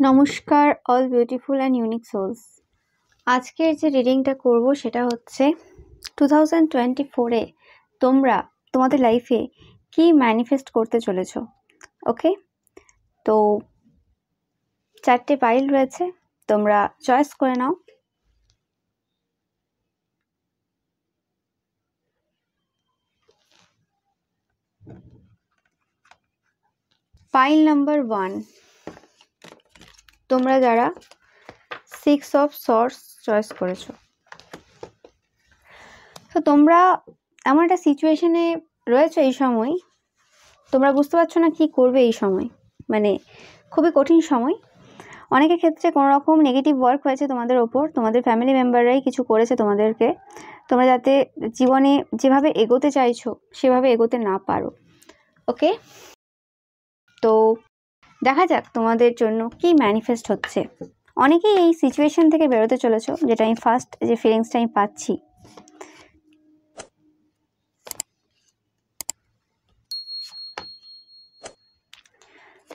নমস্কার all beautiful and unique souls. আজকের যে রিডিংটা করব সেটা হচ্ছে 2024-এ তোমরা তোমাদের লাইফে কি ম্যানিফেস্ট করতে চলেছো। ওকে, তো 4টে পাইল রয়েছে, তোমরা চয়েস করে নাও। পাইল নাম্বার 1, তোমরা যারা 6 অফ সর্টস চয়েস করেছো, তো তোমরা এমন একটা সিচুয়েশনে রয়েছে এই সময়, তোমরা বুঝতে পারছো না কি করবে এই সময়, মানে খুবই কঠিন সময়। অনেকের ক্ষেত্রে কোনো রকম নেগেটিভ ওয়ার্ক হয়েছে তোমাদের ওপর, তোমাদের ফ্যামিলি মেম্বাররাই কিছু করেছে তোমাদেরকে, তোমরা যাতে জীবনে যেভাবে এগোতে চাইছো সেভাবে এগোতে না পারো। ওকে, তো দেখা যাক তোমাদের জন্য কি ম্যানিফেস্ট হচ্ছে। অনেকেই এই সিচুয়েশন থেকে বেরোতে চলেছো, যেটা আমি ফার্স্ট যে ফিলিংসটা আমি পাচ্ছি।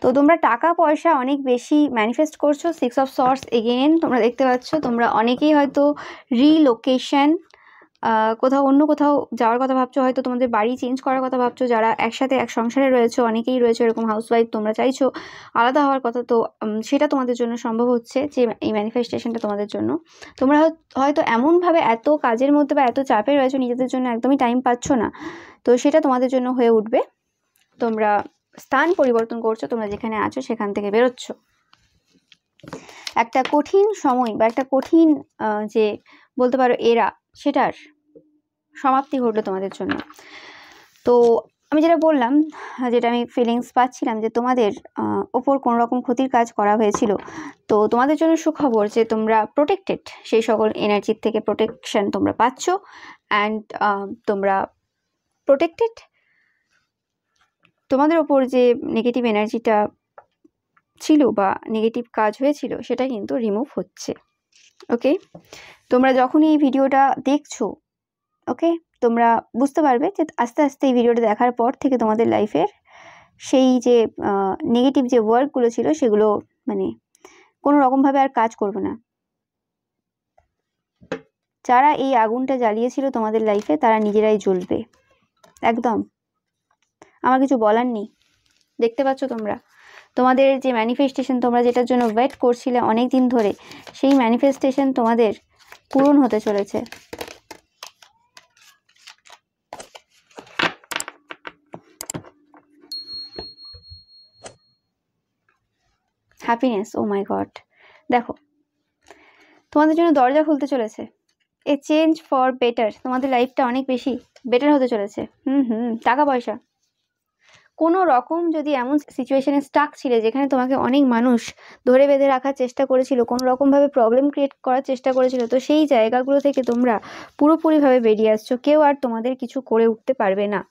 তো তোমরা টাকা পয়সা অনেক বেশি ম্যানিফেস্ট করছো। 6 অফ সর্টস এগেইন তোমরা দেখতে পাচ্ছ, তোমরা অনেকেই হয়তো রিলোকেশন, কোথাও অন্য কোথাও যাওয়ার কথা ভাবছো, হয়তো তোমাদের বাড়ি চেঞ্জ করার কথা ভাবছো। যারা একসাথে এক সংসারে রয়েছো, অনেকেই রয়েছে এরকম হাউসওয়াইফ, তোমরা চাইছো আলাদা হওয়ার কথা, তো সেটা তোমাদের জন্য সম্ভব হচ্ছে যে এই ম্যানিফেস্টেশনটা তোমাদের জন্য। তোমরা হয়তো এমনভাবে এত কাজের মধ্যে বা এত চাপে রয়েছো, নিজেদের জন্য একদমই টাইম পাচ্ছ না, তো সেটা তোমাদের জন্য হয়ে উঠবে। তোমরা স্থান পরিবর্তন করছো, তোমরা যেখানে আছো সেখান থেকে বেরোচ্ছ। একটা কঠিন সময় বা একটা কঠিন যে বলতে পারো এরা, সেটার সমাপ্তি ঘটলো তোমাদের জন্য। তো আমি যেটা বললাম, যেটা আমি ফিলিংস পাচ্ছিলাম, যে তোমাদের ওপর কোনো রকম ক্ষতির কাজ করা হয়েছিল, তো তোমাদের জন্য সুখবর যে তোমরা প্রোটেক্টেড, সেই সকল এনার্জির থেকে প্রোটেকশন তোমরা পাচ্ছ। অ্যান্ড তোমরা প্রোটেক্টেড, তোমাদের ওপর যে নেগেটিভ এনার্জিটা ছিল বা নেগেটিভ কাজ হয়েছিল সেটা কিন্তু রিমুভ হচ্ছে। ওকে, তোমরা যখনই এই ভিডিওটা দেখছো, ওকে, তোমরা বুঝতে পারবে যে আস্তে আস্তে এই ভিডিওটা দেখার পর থেকে তোমাদের লাইফের সেই যে নেগেটিভ যে ওয়ার্কগুলো ছিল সেগুলো মানে কোনো রকমভাবে আর কাজ করবে না। যারা এই আগুনটা জ্বালিয়েছিল তোমাদের লাইফে, তারা নিজেরাই জ্বলবে একদম। আমার কিছু বলার নেই। দেখতে পাচ্ছ তোমরা তোমাদের যে ম্যানিফেস্টেশন, তোমরা যেটার জন্য ওয়েট করছিলে অনেক দিন ধরে, সেই ম্যানিফেস্টেশন তোমাদের পূরণ হতে চলেছে। হ্যাপিনেস, ও মাই গড, দেখো তোমাদের জন্য দরজা খুলতে চলেছে। এ চেঞ্জ ফর বেটার, তোমাদের লাইফটা অনেক বেশি বেটার হতে চলেছে। টাকা পয়সা, কোনো রকম যদি এমন সিচুয়েশনে স্টাক ছিলে যেখানে তোমাকে অনেক মানুষ ধরে বেঁধে রাখার চেষ্টা করেছিল, কোনো রকমভাবে প্রবলেম ক্রিয়েট করার চেষ্টা করেছিল, তো সেই জায়গাগুলো থেকে তোমরা পুরোপুরিভাবে বেরিয়ে আসছো। কেউ আর তোমাদের কিছু করে উঠতে পারবে না।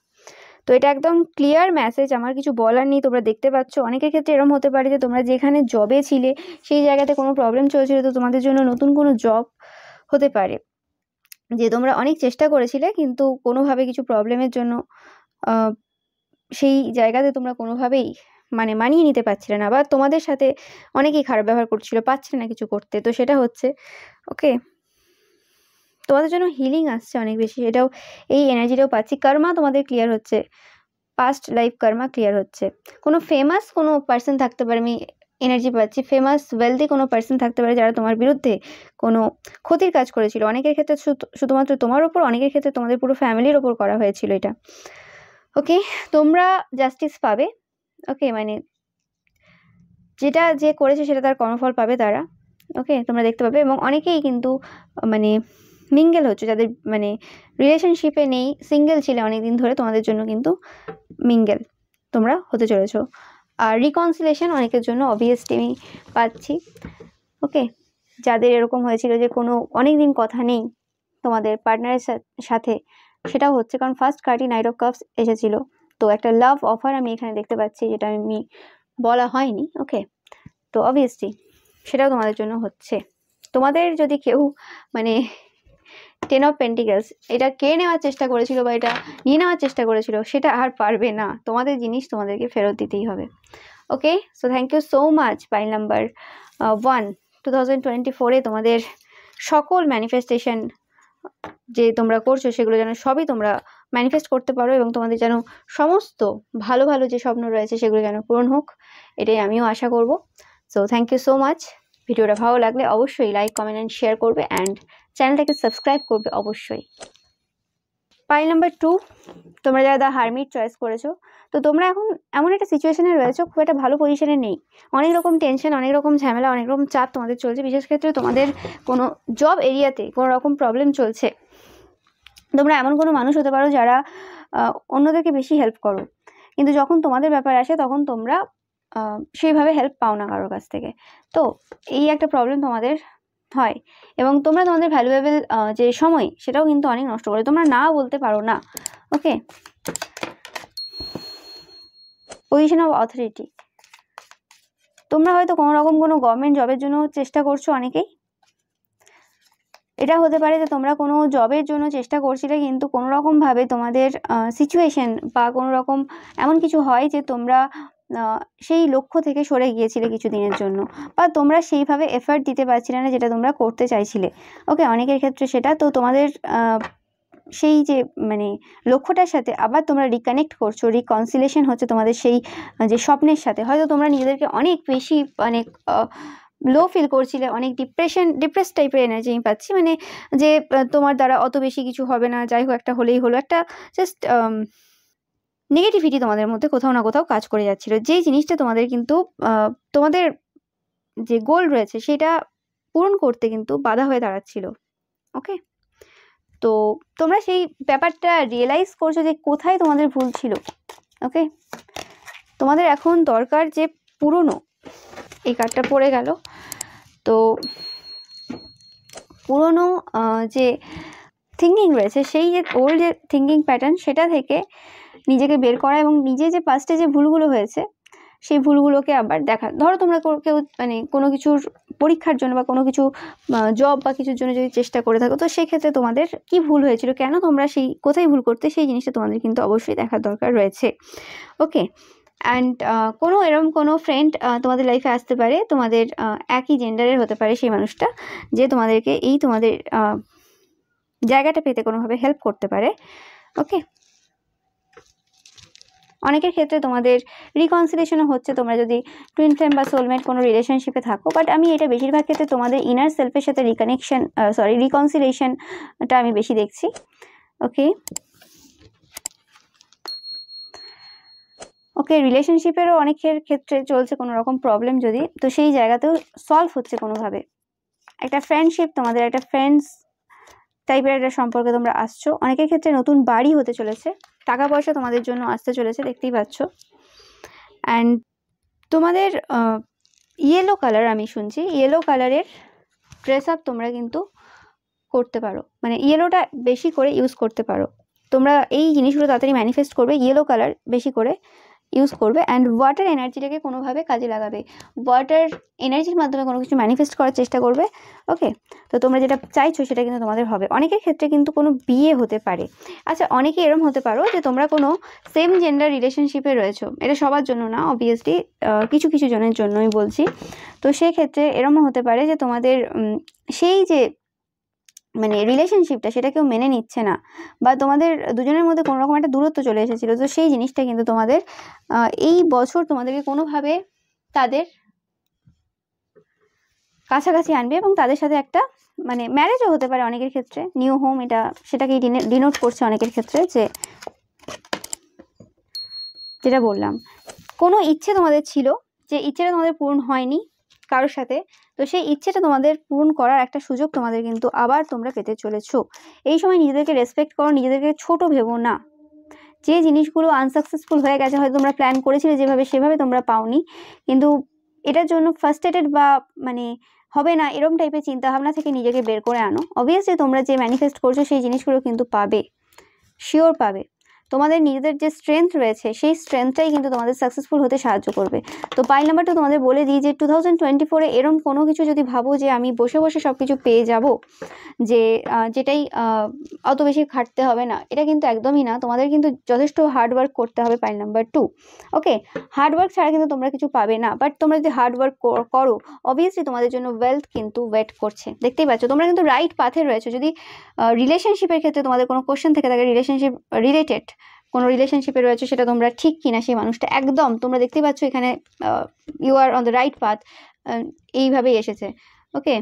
তো এটা একদম ক্লিয়ার মেসেজ, আমার কিছু বলার নেই। তোমরা দেখতে পাচ্ছ অনেকের ক্ষেত্রে এরকম হতে পারে যে তোমরা যেখানে জবে ছিলে সেই জায়গাতে কোনো প্রবলেম চলছিল, তো তোমাদের জন্য নতুন কোনো জব হতে পারে, যে তোমরা অনেক চেষ্টা করেছিলে কিন্তু কোনোভাবে কিছু প্রবলেমের জন্য সেই জায়গাতে তোমরা কোনোভাবেই মানে মানিয়ে নিতে পারছিলে না, বা তোমাদের সাথে অনেকেই খারাপ ব্যবহার করছিল, পারছিলে না কিছু করতে, তো সেটা হচ্ছে। ওকে, তোমাদের জন্য হিলিং আসছে অনেক বেশি, এটাও এই এনার্জিটাও পাচ্ছি। কর্মা তোমাদের ক্লিয়ার হচ্ছে, পাস্ট লাইফ কর্মা ক্লিয়ার হচ্ছে। কোনো ফেমাস কোনো পার্সন থাকতে পারে, আমি এনার্জি পাচ্ছি। ফেমাস ওয়েলদি কোনো পার্সন থাকতে পারে যারা তোমার বিরুদ্ধে কোনো ক্ষতির কাজ করেছিল। অনেকের ক্ষেত্রে শুধুমাত্র তোমার ওপর, অনেকের ক্ষেত্রে তোমাদের পুরো ফ্যামিলির ওপর করা হয়েছিল এটা। ওকে, তোমরা জাস্টিস পাবে। ওকে, মানে যেটা যে করেছে সেটা তার কর্মফল পাবে তারা। ওকে, তোমরা দেখতে পাবে। এবং অনেকেই কিন্তু মানে মিঙ্গেল হচ্ছে, যাদের মানে রিলেশনশিপে নেই, সিঙ্গেল ছিলে অনেকদিন ধরে, তোমাদের জন্য কিন্তু মিঙ্গেল তোমরা হতে চলেছো। আর রিকনসিলেশন অনেকের জন্য অবভিয়াসলি আমি পাচ্ছি। ওকে, যাদের এরকম হয়েছিল যে কোনো অনেক দিন কথা নেই তোমাদের পার্টনারের সাথে, সেটাও হচ্ছে, কারণ ফার্স্ট কার্ডই নাইট অফ কাপস এসেছিল। তো একটা লাভ অফার আমি এখানে দেখতে পাচ্ছি, যেটা আমি বলা হয়নি। ওকে, তো অবভিয়াসলি সেটাও তোমাদের জন্য হচ্ছে। তোমাদের যদি কেউ মানে 10 অফ পেন্টিকেলস এটা কে নেওয়ার চেষ্টা করেছিল বা এটা নিয়ে নেওয়ার চেষ্টা করেছিল, সেটা আর পারবে না। তোমাদের জিনিস তোমাদেরকে ফেরত দিতেই হবে। Okay, so thank you so much pile number 1 2024-এ তোমাদের সকল ম্যানিফেস্টেশন যে তোমরা করছো সেগুলো যেন সবই তোমরা ম্যানিফেস্ট করতে পারো এবং তোমাদের যেন সমস্ত ভালো ভালো যে স্বপ্ন রয়েছে সেগুলো যেন পূরণ হোক, এটাই আমিও আশা করব। So thank you so much. ভিডিওটা ভালো লাগলে অবশ্যই লাইক, কমেন্ট অ্যান্ড শেয়ার করবে অ্যান্ড চ্যানেলটাকে সাবস্ক্রাইব করবে অবশ্যই। পাইল নাম্বার 2, তোমরা যারা দ্য হারমিট চয়েস করেছো, তো তোমরা এখন এমন একটা সিচুয়েশনে রয়েছো, খুব একটা ভালো পজিশনে নেই, অনেক রকম টেনশন, অনেক রকম ঝামেলা, অনেক রকম চাপ তোমাদের চলছে। বিশেষ ক্ষেত্রে তোমাদের কোনো জব এরিয়াতে কোনো রকম প্রবলেম চলছে। তোমরা এমন কোনো মানুষ হতে পারো যারা অন্যদেরকে বেশি হেল্প করো, কিন্তু যখন তোমাদের ব্যাপার আসে তখন তোমরা সেইভাবে হেল্প পাও না কারোর কাছ থেকে। তো এই একটা প্রবলেম তোমাদের হয় এবং তোমরা তোমাদের ভ্যালুয়েবল যে সময় সেটাও কিন্তু অনেক নষ্ট করো, তোমরা না বলতে পারো না। ওকে, পজিশন অফ অথরিটি, তোমরা হয়তো কোনো রকম কোনো গভর্নমেন্ট জবের জন্য চেষ্টা করছো অনেকেই। এটা হতে পারে যে তোমরা কোনো জবের জন্য চেষ্টা করছিলে কিন্তু কোনো রকমভাবে তোমাদের সিচুয়েশন বা কোনো রকম এমন কিছু হয় যে তোমরা সেই লক্ষ্য থেকে সরে গিয়েছিলে কিছু দিনের জন্য, বা তোমরা সেইভাবে এফার্ট দিতে পারছিলে না যেটা তোমরা করতে চাইছিলে। ওকে, অনেকের ক্ষেত্রে সেটা তো তোমাদের সেই যে মানে লক্ষ্যটার সাথে আবার তোমরা রিকানেক্ট করছো, রিকনসিলেশন হচ্ছে তোমাদের সেই যে স্বপ্নের সাথে। হয়তো তোমরা নিজেদেরকে অনেক বেশি মানে লো ফিল করছিলে, অনেক ডিপ্রেস টাইপের এনার্জি আমি পাচ্ছি, মানে যে তোমার দ্বারা অত বেশি কিছু হবে না, যাই হোক একটা হলেই হলো, একটা জাস্ট নেগেটিভিটি তোমাদের মধ্যে কোথাও না কোথাও কাজ করে যাচ্ছিল, যেই জিনিসটা তোমাদের কিন্তু তোমাদের যে গোল রয়েছে সেটা পূরণ করতে কিন্তু বাধা হয়ে দাঁড়াচ্ছিল। ওকে, তো তোমরা সেই ব্যাপারটা রিয়েলাইজ করছো যে কোথায় তোমাদের ভুল ছিল। ওকে, তোমাদের এখন দরকার যে পুরনো, এই কার্ডটা পড়ে গেল, তো পুরনো যে থিঙ্কিং রয়েছে, সেই যে ওল্ড যে থিঙ্কিং প্যাটার্ন সেটা থেকে নিজেকে বের করা এবং নিজে যে পাস্টে যে ভুলগুলো হয়েছে সেই ভুলগুলোকে আবার দেখা। ধরো তোমরা কেউ মানে কোনো কিছুর পরীক্ষার জন্য বা কোনো কিছু জব বা কিছুর জন্য যদি চেষ্টা করে থাকো, তো সেক্ষেত্রে তোমাদের কি ভুল হয়েছিল, কেন তোমরা সেই কোথায় ভুল করতে, সেই জিনিসটা তোমাদের কিন্তু অবশ্যই দেখার দরকার রয়েছে। ওকে, অ্যান্ড কোনো এরকম কোনো ফ্রেন্ড তোমাদের লাইফে আসতে পারে, তোমাদের একই জেন্ডারের হতে পারে সেই মানুষটা, যে তোমাদেরকে এই তোমাদের জায়গাটা পেতে কোনোভাবে হেল্প করতে পারে। ওকে, অনেকের ক্ষেত্রে তোমাদের রিকনসিলেশনও হচ্ছে, তোমরা যদি টুইন ফ্লেম বা সোলমেট কোনো রিলেশনশিপে থাকো, বাট আমি এটা বেশিরভাগ ক্ষেত্রে তোমাদের ইনার সেলফের সাথে রিকনসিলেশনটা আমি বেশি দেখছি। ওকে, ওকে, রিলেশনশিপেরও অনেকের ক্ষেত্রে চলছে কোনো রকম প্রবলেম যদি, তো সেই জায়গাতেও সলভ হচ্ছে কোনোভাবে। একটা ফ্রেন্ডশিপ, তোমাদের একটা ফ্রেন্ডস টাইপের একটা সম্পর্কে তোমরা আসছো। অনেকের ক্ষেত্রে নতুন বাড়ি হতে চলেছে, টাকা পয়সা তোমাদের জন্য আসতে চলেছে, দেখতেই পাচ্ছ। অ্যান্ড তোমাদের ইয়েলো কালার আমি শুনছি, ইয়েলো কালারের ড্রেস আপ তোমরা কিন্তু করতে পারো, মানে ইয়েলোটা বেশি করে ইউজ করতে পারো। তোমরা এই জিনিসগুলো তাড়াতাড়ি ম্যানিফেস্ট করবে, ইয়েলো কালার বেশি করে ইউজ করবে অ্যান্ড ওয়াটার এনার্জিটাকে কোনোভাবে কাজে লাগাবে, ওয়াটার এনার্জির মাধ্যমে কোনো কিছু ম্যানিফেস্ট করার চেষ্টা করবে। ওকে, তো তোমরা যেটা চাইছো সেটা কিন্তু তোমাদের হবে। অনেকের ক্ষেত্রে কিন্তু কোনো বিয়ে হতে পারে। আচ্ছা, অনেকে এরম হতে পারো যে তোমরা কোনো সেম জেন্ডার রিলেশনশিপে রয়েছো, এটা সবার জন্য না অবভিয়াসলি, কিছু কিছু জনের জন্যই বলছি। তো সেক্ষেত্রে এরমও হতে পারে যে তোমাদের সেই যে মানে রিলেশনশিপটা সেটা কেউ মেনে নিচ্ছে না, বা তোমাদের দুজনের মধ্যে কোনো রকম একটা দূরত্ব চলে এসেছিলো, তো সেই জিনিসটা কিন্তু তোমাদের এই বছর তোমাদেরকে কোনোভাবে তাদের কাছাকাছি আনবে এবং তাদের সাথে একটা মানে ম্যারেজও হতে পারে অনেকের ক্ষেত্রে, নিউ হোম, এটা সেটাকেই ডিনোট করছে অনেকের ক্ষেত্রে, যে যেটা বললাম কোনো ইচ্ছে তোমাদের ছিল, যে ইচ্ছেটা তোমাদের পূরণ হয়নি কারোর সাথে, তো সেই ইচ্ছেটা তোমাদের পূরণ করার একটা সুযোগ তোমাদের কিন্তু আবার তোমরা পেতে চলেছো। এই সময় নিজেদেরকে রেসপেক্ট করো, নিজেদেরকে ছোট ভেবো না। যে জিনিসগুলো আনসাকসেসফুল হয়ে গেছে, হয়তো তোমরা প্ল্যান করেছিলে যেভাবে সেভাবে তোমরা পাওনি, কিন্তু এটার জন্য ফার্স্ট্রেটেড বা মানে হবে না এরকম টাইপের চিন্তাভাবনা থেকে নিজেকে বের করে আনো। অবভিয়াসলি তোমরা যে ম্যানিফেস্ট করছো সেই জিনিসগুলো কিন্তু পাবে, শিওর পাবে। তোমাদের নিজেদের যে স্ট্রেংথ রয়েছে সেই স্ট্রেংথটাই কিন্তু তোমাদের সাকসেসফুল হতে সাহায্য করবে। তো পাইল নাম্বারটা তোমাদের বলে দিই যে 2024 এরম কোনো কিছু যদি ভাবো যে আমি বসে বসে সব কিছু পেয়ে যাব, যে যেটাই অত বেশি খাটতে হবে না, এটা কিন্তু একদমই না। তোমাদের কিন্তু যথেষ্ট হার্ডওয়ার্ক করতে হবে পাইল নাম্বার 2। ওকে, হার্ডওয়ার্ক ছাড়া কিন্তু তোমরা কিছু পাবে না, বাট তোমরা যদি হার্ডওয়ার্ক করো অবভিয়াসলি তোমাদের জন্য ওয়েলথ কিন্তু ওয়েট করছে। দেখতেই পাচ্ছ তোমরা কিন্তু রাইট পাথে রয়েছো। যদি রিলেশনশিপের ক্ষেত্রে তোমাদের কোনো কোশ্চেন থেকে থাকে, রিলেশনশিপ রিলেটেড কোনো রিলেশনশিপে রয়েছে, সেটা তোমরা ঠিক কিনা সেই মানুষটা একদম তোমরা দেখতেই পাচ্ছ এখানে you are on the right path, এইভাবেই এসেছে। ওকে,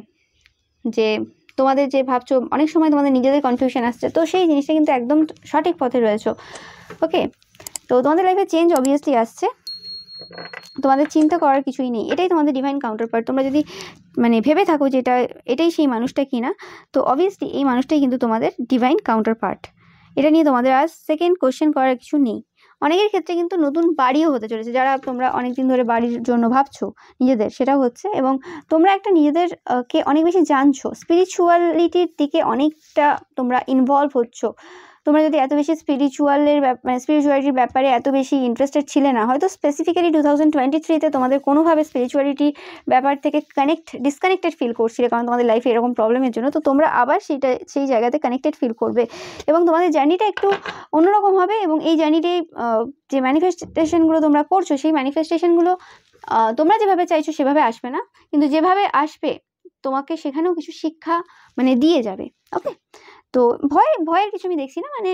যে তোমাদের যে ভাবছো অনেক সময় তোমাদের নিজেদের কনফিউশন আসছে, তো সেই জিনিসটা কিন্তু একদম সঠিক পথে রয়েছো। ওকে, তো তোমাদের লাইফে চেঞ্জ অবভিয়াসলি আসছে, তোমাদের চিন্তা করার কিছুই নেই, এটাই তোমাদের ডিভাইন কাউন্টার পার্ট। তোমরা যদি মানে ভেবে থাকো যে এটাই সেই মানুষটা কিনা, তো অবভিয়াসলি এই মানুষটাই কিন্তু তোমাদের ডিভাইন কাউন্টার পার্ট। এটা নিয়ে তোমাদের আজ সেকেন্ড কোশ্চেন করার কিছু নেই। অনেকের ক্ষেত্রে কিন্তু নতুন বাড়িও হতে চলেছে, যারা তোমরা অনেকদিন ধরে বাড়ির জন্য ভাবছো নিজেদের, সেটাও হচ্ছে। এবং তোমরা একটা নিজেদের কে অনেক বেশি জানছো, স্পিরিচুয়ালিটির দিকে অনেকটা তোমরা ইনভলভ হচ্ছ। তোমরা যদি এত বেশি স্পিরিচুয়ালিটির ব্যাপারে এত বেশি ইন্টারেস্টেড ছিলে না, হয়তো স্পেসিফিক্যালি 2023-তে তোমাদের কোনোভাবে স্পিরিচুয়ালিটি ব্যাপার থেকে ডিসকানেক্টেড ফিল করছিলে, কারণ তোমাদের লাইফে এরকম প্রবলেমের জন্য। তো তোমরা আবার সেই জায়গাতে কানেক্টেড ফিল করবে এবং তোমাদের জার্নিটা একটু অন্যরকম হবে। এবং এই জার্নিটাই যে ম্যানিফেস্টেশনগুলো তোমরা করছো, সেই ম্যানিফেস্টেশনগুলো তোমরা যেভাবে চাইছো সেভাবে আসবে না, কিন্তু যেভাবে আসবে তোমাকে সেখানেও কিছু শিক্ষা মানে দিয়ে যাবে। ওকে, তো ভয়ের কিছু আমি দেখছি না, মানে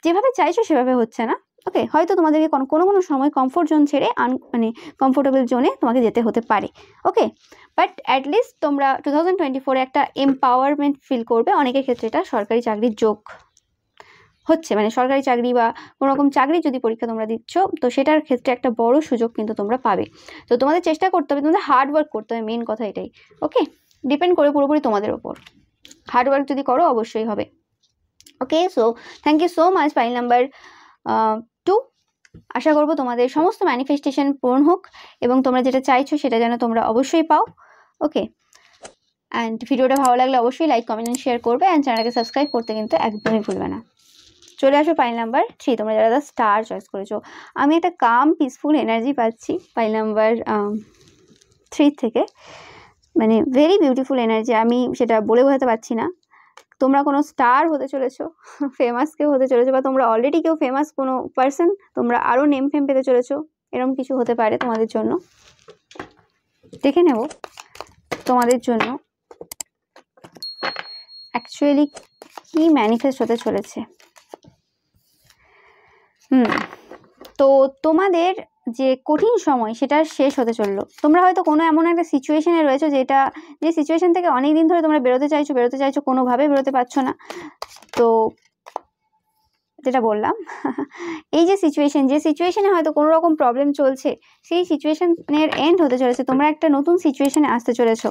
যেভাবে চাইছো সেভাবে হচ্ছে না। ওকে, হয়তো তোমাদেরকে কোনো সময় কমফোর্ট জোন ছেড়ে মানে কমফোর্টেবল জোনে তোমাকে যেতে হতে পারে। ওকে, বাট অ্যাটলিস্ট তোমরা 2024-এ একটা এম্পাওয়ারমেন্ট ফিল করবে। অনেকের ক্ষেত্রে এটা সরকারি চাকরির যোগ হচ্ছে, মানে সরকারি চাকরি বা কোনো রকম চাকরি যদি পরীক্ষা তোমরা দিচ্ছ, তো সেটার ক্ষেত্রে একটা বড় সুযোগ কিন্তু তোমরা পাবে। তো তোমাদের চেষ্টা করতে হবে, তোমাদের হার্ডওয়ার্ক করতে হবে, মেন কথা এটাই। ওকে, ডিপেন্ড করে পুরোপুরি তোমাদের ওপর। হার্ডওয়ার্ক যদি করো অবশ্যই হবে। Okay, so thank you so much pile number 2। আশা করবো তোমাদের সমস্ত ম্যানিফেস্টেশন পূরণ হোক এবং তোমরা যেটা চাইছো সেটা যেন তোমরা অবশ্যই পাও। ওকে, অ্যান্ড ভিডিওটা ভালো লাগলে অবশ্যই লাইক, কমেন্ট অ্যান্ড শেয়ার করবে, অ্যান্ড চ্যানেলকে সাবস্ক্রাইব করতে কিন্তু একদমই ভুলবে না। চলে আসো পাইল নাম্বার 3, তোমরা যারা স্টার চয়েস করেছো। আমি একটা কাম পিসফুল এনার্জি পাচ্ছি পাইল নাম্বার 3 থেকে, মানে ভেরি বিউটিফুল এনার্জি। আমি সেটা বলে বোঝাতে পারছি না। তোমরা কোনো স্টার হতে চলেছো, ফেমাস কেউ হতে চলেছো, বা তোমরা অলরেডি কেউ ফেমাস কোনো পার্সন, তোমরা আরও নেম ফেম পেতে চলেছো, এরকম কিছু হতে পারে তোমাদের জন্য। দেখে নেব তোমাদের জন্য অ্যাকচুয়ালি কি ম্যানিফেস্ট হতে চলেছে। তো তোমাদের যে কঠিন সময় সেটা শেষ হতে চললো। তোমরা হয়তো কোনো এমন একটা সিচুয়েশনে রয়েছো যে সিচুয়েশন থেকে অনেক দিন ধরে তোমরা বেরোতে চাইছো, কোনোভাবে বেরোতে পারছো না। তো যেটা বললাম এই যে সিচুয়েশনে হয়তো কোনো রকম প্রবলেম চলছে, সেই সিচুয়েশনের এন্ড হতে চলেছে। তোমরা একটা নতুন সিচুয়েশনে আসতে চলেছো,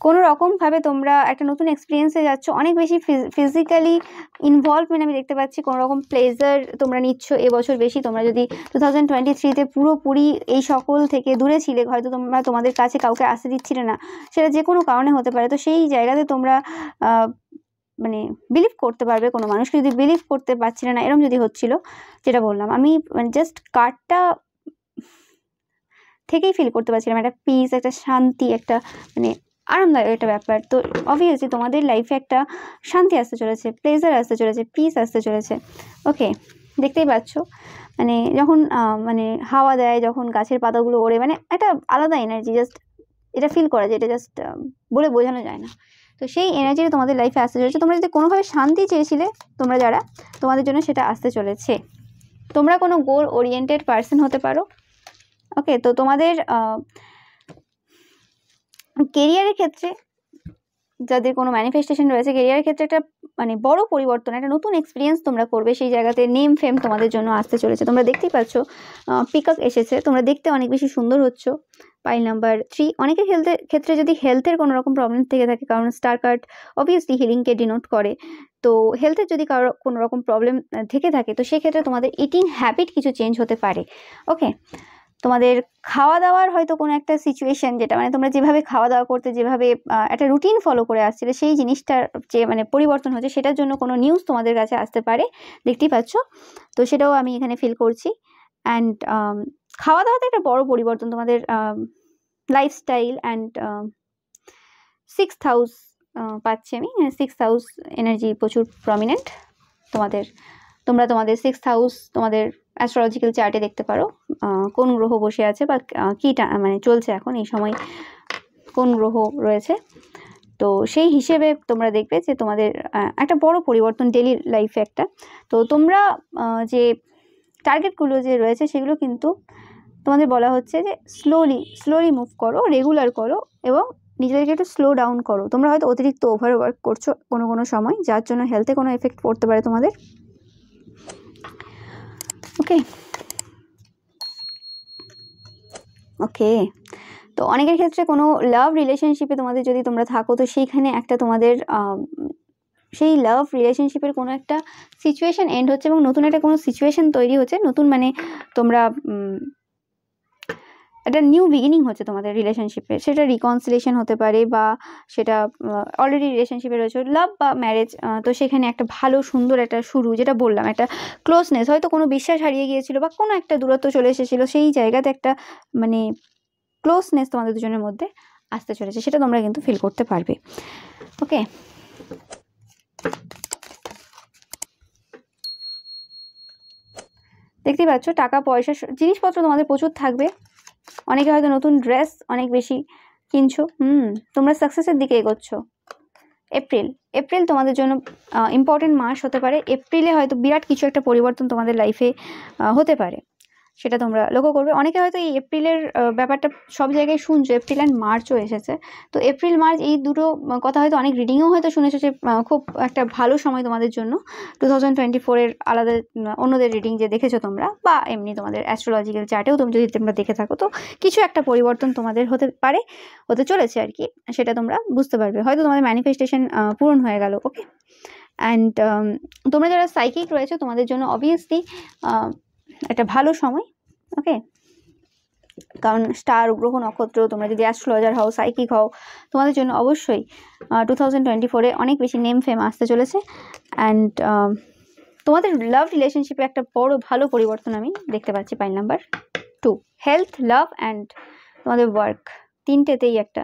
কোনো রকমভাবে তোমরা একটা নতুন এক্সপিরিয়েন্সে যাচ্ছ, অনেক বেশি ফিজিক্যালি ইনভলভমেন্ট আমি দেখতে পাচ্ছি। কোনো রকম প্লেজার তোমরা নিচ্ছ এবছর বেশি। তোমরা যদি 2023-তে পুরোপুরি এই সকল থেকে দূরে ছিলে, হয়তো তোমরা তোমাদের কাছে কাউকে আসতে দিচ্ছিলে না, সেটা যে কোনো কারণে হতে পারে। তো সেই জায়গাতে তোমরা মানে বিলিভ করতে পারবে কোনো মানুষকে, যদি বিলিভ করতে পারছিলে না, এরকম যদি হচ্ছিল, যেটা বললাম আমি, মানে জাস্ট কার্ডটা থেকেই ফিল করতে পারছিলাম একটা পিস, একটা শান্তি, একটা মানে আরামদায়ক একটা ব্যাপার। তো অবভিয়াসলি তোমাদের লাইফে একটা শান্তি আসতে চলেছে, প্লেজার আসতে চলেছে, পিস আসতে চলেছে। ওকে, দেখতেই পাচ্ছ মানে যখন মানে হাওয়া দেয়, যখন গাছের পাতাগুলো ওড়ে, মানে একটা আলাদা এনার্জি, জাস্ট এটা ফিল করা যায়, এটা জাস্ট বলে বোঝানো যায় না। তো সেই এনার্জিটা তোমাদের লাইফে আসতে চলেছে। তোমরা যদি কোনোভাবে শান্তি চেয়েছিলে, তোমরা যারা, তোমাদের জন্য সেটা আসতে চলেছে। তোমরা কোনো গোল ওরিয়েন্টেড পার্সন হতে পারো। ওকে, তো তোমাদের কেরিয়ারের ক্ষেত্রে যাদের কোনো ম্যানিফেস্টেশন রয়েছে, কেরিয়ারের ক্ষেত্রে একটা মানে বড় পরিবর্তন, একটা নতুন এক্সপিরিয়েন্স তোমরা করবে। সেই জায়গাতে নেম ফেম তোমাদের জন্য আসতে চলেছে। তোমরা দেখতেই পাচ্ছ পিকক এসেছে, তোমরা দেখতে অনেক বেশি সুন্দর হচ্ছ। পাইল নাম্বার 3, অনেকের ক্ষেত্রে যদি হেলথের কোনো রকম প্রবলেম থেকে থাকে, কারণ স্টার কার্ড অবভিয়াসলি হিলিংকে ডিনোট করে, তো হেলথের যদি কারো কোনো রকম প্রবলেম থেকে থাকে, তো সেক্ষেত্রে তোমাদের ইটিং হ্যাবিট কিছু চেঞ্জ হতে পারে। ওকে, তোমাদের খাওয়া দাওয়ার হয়তো কোনো একটা সিচুয়েশন, যেটা মানে তোমরা যেভাবে খাওয়া দাওয়া করতে, যেভাবে একটা রুটিন ফলো করে আসছিলে, সেই জিনিসটার যে মানে পরিবর্তন হচ্ছে, সেটার জন্য কোনো নিউজ তোমাদের কাছে আসতে পারে, দেখতেই পাচ্ছ। তো সেটাও আমি এখানে ফিল করছি। অ্যান্ড খাওয়া দাওয়াতে একটা বড় পরিবর্তন তোমাদের লাইফস্টাইল অ্যান্ড 6th হাউস পাচ্ছি আমি। 6th হাউস এনার্জি প্রচুর প্রমিনেন্ট তোমাদের। তোমরা তোমাদের 6th হাউস তোমাদের অ্যাস্ট্রোলজিক্যাল চার্টে দেখতে পারো, কোন গ্রহ বসে আছে বা কীটা মানে চলছে এখন এই সময়, কোন গ্রহ রয়েছে। তো সেই হিসেবে তোমরা দেখবে যে তোমাদের একটা বড় পরিবর্তন ডেলি লাইফে একটা। তো তোমরা যে টার্গেটগুলো যে রয়েছে সেগুলো কিন্তু তোমাদের বলা হচ্ছে যে স্লোলি মুভ করো, রেগুলার করো, এবং নিজেদেরকে একটু স্লো ডাউন করো। তোমরা হয়তো অতিরিক্ত ওভারওয়ার্ক করছো কোনো সময়, যার জন্য হেলথে কোনো এফেক্ট পড়তে পারে তোমাদের। ওকে, তো অনেকের ক্ষেত্রে কোনো লাভ রিলেশনশিপে তোমাদের যদি তোমরা থাকো, তো সেইখানে একটা তোমাদের সেই লাভ রিলেশনশিপের কোনো একটা সিচুয়েশন এন্ড হচ্ছে এবং নতুন একটা কোনো সিচুয়েশন তৈরি হচ্ছে, নতুন মানে তোমরা একটা নিউ বিগিনিং হচ্ছে তোমাদের রিলেশনশিপে। সেটা রিকনসিলেশন হতে পারে বা সেটা অলরেডি রিলেশনশিপে রয়েছে, লাভ বা ম্যারেজ। তো সেখানে একটা ভালো সুন্দর একটা শুরু, যেটা বললাম, একটা ক্লোজনেস, হয়তো কোনো বিশ্বাস হারিয়ে গিয়েছিল বা কোনো একটা দূরত্ব চলে এসেছিলো, সেই জায়গাতে একটা মানে ক্লোজনেস তোমাদের দুজনের মধ্যে আসতে চলেছে, সেটা তোমরা কিন্তু ফিল করতে পারবে। ওকে, দেখতেই পাচ্ছ টাকা পয়সা জিনিসপত্র তোমাদের প্রচুর থাকবে। অনেকে হয়তো নতুন ড্রেস অনেক বেশি কিনছো, তোমরা সাকসেসের দিকে এগোচ্ছ। এপ্রিল তোমাদের জন্য ইম্পর্টেন্ট মাস হতে পারে। এপ্রিলে হয়তো বিরাট কিছু একটা পরিবর্তন তোমাদের লাইফে হতে পারে, সেটা তোমরা লক্ষ্য করবে। অনেকে হয়তো এই এপ্রিলের ব্যাপারটা সব জায়গায় শুনছো, এপ্রিল অ্যান্ড মার্চও এসেছে। তো এপ্রিল মার্চ এই দুটো কথা হয়তো অনেক রিডিংয়েও হয়তো শুনেছো যে খুব একটা ভালো সময় তোমাদের জন্য। 2024-এর আলাদা অন্যদের রিডিং যে দেখেছো তোমরা, বা এমনি তোমাদের অ্যাস্ট্রোলজিক্যাল চার্টেও তুমি যদি তোমরা দেখে থাকো, তো কিছু একটা পরিবর্তন তোমাদের হতে চলেছে আর কি, সেটা তোমরা বুঝতে পারবে। হয়তো তোমাদের ম্যানিফেস্টেশন পূরণ হয়ে গেল। ওকে, অ্যান্ড তোমরা যারা সাইকিক রয়েছে, তোমাদের জন্য অবভিয়াসলি একটা ভালো সময়। ওকে, কারণ স্টার, গ্রহ, নক্ষত্র, তোমরা যদি অ্যাস্ট্রোলজার হও, সাইকিক হও, তোমাদের জন্য অবশ্যই 2024-এ অনেক বেশি নেম ফেম আসতে চলেছে। অ্যান্ড তোমাদের লাভ রিলেশনশিপে একটা বড় ভালো পরিবর্তন আমি দেখতে পাচ্ছি। Pile number 2, health, love and তোমাদের ওয়ার্ক, তিনটেতেই একটা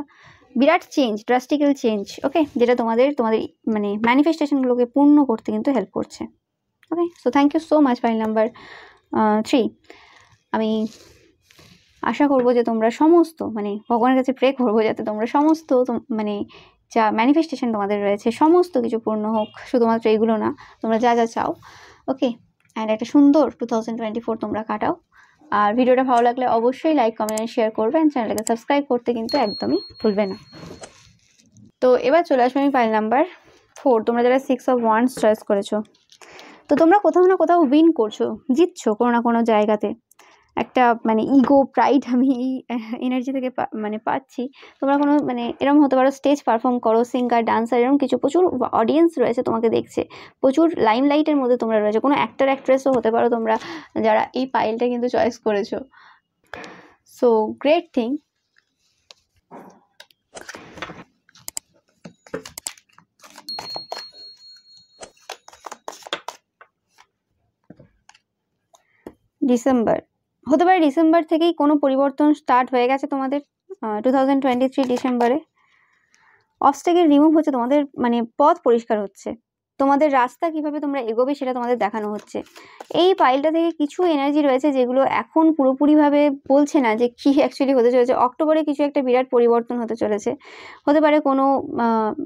বিরাট চেঞ্জ, ড্রাস্টিক্যাল চেঞ্জ। ওকে, যেটা তোমাদের মানে ম্যানিফেস্টেশনগুলোকে পূর্ণ করতে কিন্তু হেল্প করছে। Okay, so thank you so much pile number 3। আমি আশা করবো যে তোমরা সমস্ত মানে ভগবানের কাছে প্রে করবো যাতে তোমরা সমস্ত মানে যা ম্যানিফেস্টেশন তোমাদের রয়েছে সমস্ত কিছু পূর্ণ হোক, শুধুমাত্র এইগুলো না, তোমরা যা যা চাও। ওকে, অ্যান্ড একটা সুন্দর 2024 তোমরা কাটাও। আর ভিডিওটা ভালো লাগলে অবশ্যই লাইক, কমেন্ট, শেয়ার করবে, অ্যান্ড চ্যানেলটাকে সাবস্ক্রাইব করতে কিন্তু একদমই ভুলবে না। তো এবার চলে আসবো আমি পাইল নাম্বার 4। তোমরা যারা 6 of Wands চয়েস করেছো, তো তোমরা কোথাও না কোথাও উইন করছো, জিতছো কোনো না কোনো জায়গাতে। একটা মানে ইগো, প্রাইড আমি এই এনার্জি থেকে মানে পাচ্ছি। তোমরা কোনো মানে এরকম হতে পারো, স্টেজ পারফর্ম করো, সিঙ্গার, ডান্সার, এরকম কিছু, প্রচুর অডিয়েন্স রয়েছে তোমাকে দেখছে, প্রচুর লাইমলাইটের মধ্যে তোমরা রয়েছে। কোনো অ্যাক্টর, অ্যাক্ট্রেসও হতে পারো তোমরা, যারা এই পাইলটা কিন্তু চয়েস করেছো। So great thing. ডিসেম্বর হতে পারে, ডিসেম্বর থেকেই কোনো পরিবর্তন স্টার্ট হয়ে গেছে তোমাদের। 2023 ডিসেম্বরে অবস্ট্যাকেল রিমুভ হচ্ছে, তোমাদের মানে পথ পরিষ্কার হচ্ছে, তোমাদের রাস্তা কিভাবে তোমরা এগোবে সেটা তোমাদের দেখানো হচ্ছে। এই পাইলটা থেকে কিছু এনার্জি রয়েছে যেগুলো এখন পুরোপুরিভাবে বলছে না যে কি অ্যাকচুয়ালি হতে চলেছে। অক্টোবরে কিছু একটা বিরাট পরিবর্তন হতে চলেছে, হতে পারে কোনো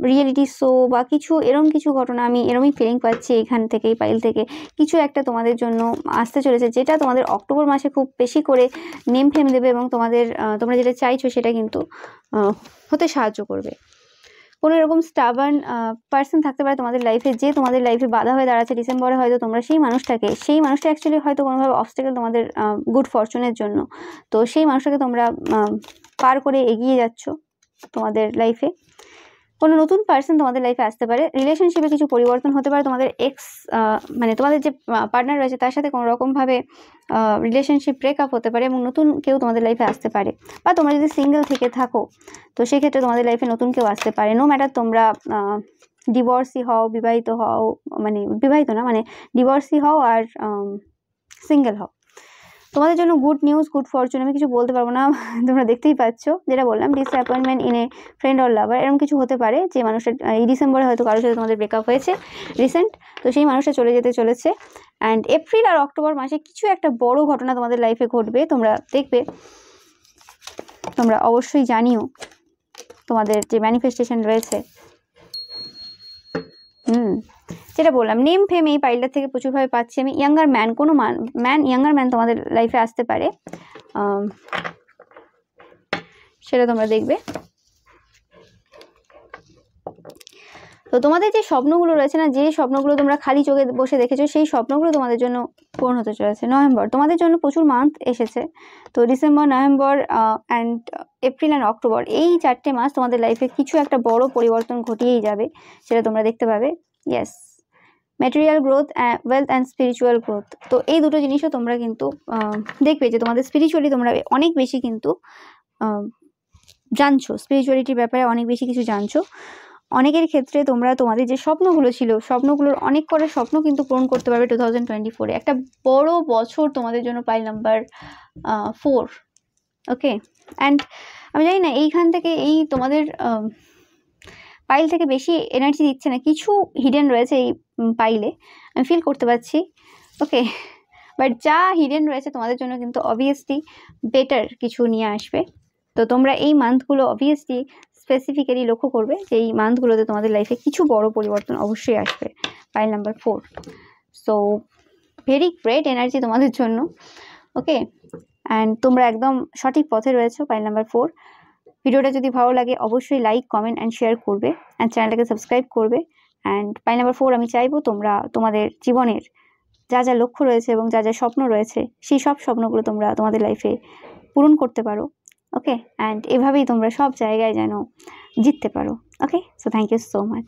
রিয়েলিটি শো বা কিছু এরম কিছু ঘটনা, আমি এরমই ফিলিং পাচ্ছি এখান থেকে, এই পাইল থেকে কিছু একটা তোমাদের জন্য আসতে চলেছে, যেটা তোমাদের অক্টোবর মাসে খুব বেশি করে নেম ফেম দেবে এবং তোমরা যেটা চাইছো সেটা কিন্তু হতে সাহায্য করবে। কোনো এরকম স্টাবার্ন পার্সন থাকতে পারে তোমাদের লাইফে, যে তোমাদের লাইফে বাধা হয়ে দাঁড়াচ্ছে ডিসেম্বরে। হয়তো তোমরা সেই মানুষটা অ্যাকচুয়ালি হয়তো কোনোভাবে অবস্ট্যাকেল তোমাদের গুড ফরচুনের জন্য, তো সেই মানুষটাকে তোমরা পার করে এগিয়ে যাচ্ছ তোমাদের লাইফে। কোনো নতুন পার্সন তোমাদের লাইফে আসতে পারে, রিলেশনশিপে কিছু পরিবর্তন হতে পারে, তোমাদের এক্স মানে তোমাদের যে পার্টনার রয়েছে তার সাথে কোনো রকমভাবে রিলেশনশিপ ব্রেকআপ হতে পারে এবং নতুন কেউ তোমাদের লাইফে আসতে পারে। বা তোমরা যদি সিঙ্গেল থেকে থাকো তো সেক্ষেত্রে তোমাদের লাইফে নতুন কেউ আসতে পারে। নো ম্যাটার তোমরা ডিভোর্সি হও, বিবাহিত হও, মানে বিবাহিত না মানে ডিভোর্সি হও আর সিঙ্গেল হও, তোমাদের জন্য গুড নিউজ, গুড ফরচুন। আমি কিছু বলতে পারবো না, তোমরা দেখতেই পাচ্ছ। যেটা বললাম disappointment in a friend or lover, এরকম কিছু হতে পারে যে মানুষের এই ডিসেম্বরে হয়তো কারোর সাথে তোমাদের ব্রেকআপ হয়েছে রিসেন্ট, তো সেই মানুষটা চলে যেতে চলেছে। অ্যান্ড এপ্রিল আর অক্টোবর মাসে কিছু একটা বড় ঘটনা তোমাদের লাইফে ঘটবে, তোমরা দেখবে। তোমরা অবশ্যই জানিও তোমাদের যে ম্যানিফেস্টেশন রয়েছে। যেটা বললাম নেম ফেম এই পাইলটার থেকে প্রচুরভাবে পাচ্ছি আমি। ইয়াঙ্গার ম্যান, কোনো ইয়াঙ্গার ম্যান তোমাদের লাইফে আসতে পারে, সেটা তোমরা দেখবে। তো তোমাদের যে স্বপ্নগুলো রয়েছে না, যে স্বপ্নগুলো তোমরা খালি চোখে বসে দেখেছো, সেই স্বপ্নগুলো তোমাদের জন্য পূরণ হতে চলেছে। নভেম্বর তোমাদের জন্য প্রচুর মান্থ এসেছে, তো December, November and April and October, এই 4টে মাস তোমাদের লাইফে কিছু একটা বড় পরিবর্তন ঘটিয়েই যাবে, সেটা তোমরা দেখতে পাবে। Yes, material growth, wealth and spiritual growth. তো এই দুটো জিনিসও তোমরা কিন্তু দেখবে যে তোমাদের স্পিরিচুয়ালি তোমরা অনেক বেশি কিন্তু জানছো, স্পিরিচুয়ালিটির ব্যাপারে অনেক বেশি কিছু জানছো। অনেকের ক্ষেত্রে তোমরা তোমাদের যে স্বপ্নগুলো ছিল, স্বপ্নগুলোর অনেক করে স্বপ্ন কিন্তু পূরণ করতে পারবে 2024-এ। একটা বড় বছর তোমাদের জন্য পাইল নাম্বার 4। ওকে, অ্যান্ড আমি জানি না এইখান থেকে এই তোমাদের পাইল থেকে বেশি এনার্জি দিচ্ছে না, কিছু হিডেন রয়েছে এই পাইলে, আমি ফিল করতে পারছি। ওকে, বাট যা হিডেন রয়েছে তোমাদের জন্য কিন্তু অবভিয়াসলি বেটার কিছু নিয়ে আসবে। তো তোমরা এই মান্থগুলো অবভিয়াসলি স্পেসিফিক্যালি লক্ষ্য করবে যে এই মান্থগুলোতে তোমাদের লাইফে কিছু বড় পরিবর্তন অবশ্যই আসবে। Pile number 4, so very great energy তোমাদের জন্য। ওকে, অ্যান্ড তোমরা একদম সঠিক পথে রয়েছো। পাইল নাম্বার 4, ভিডিওটা যদি ভালো লাগে অবশ্যই লাইক, কমেন্ট অ্যান্ড শেয়ার করবে, অ্যান্ড চ্যানেলটাকে সাবস্ক্রাইব করবে। অ্যান্ড পাইল নাম্বার 4, আমি চাইবো তোমরা তোমাদের জীবনের যা যা লক্ষ্য রয়েছে এবং যা যা স্বপ্ন রয়েছে সেই সব স্বপ্নগুলো তোমরা তোমাদের লাইফে পূরণ করতে পারো। ওকে, অ্যান্ড এভাবেই তোমরা সব জায়গায় যেন জিততে পারো। Okay, so thank you so much.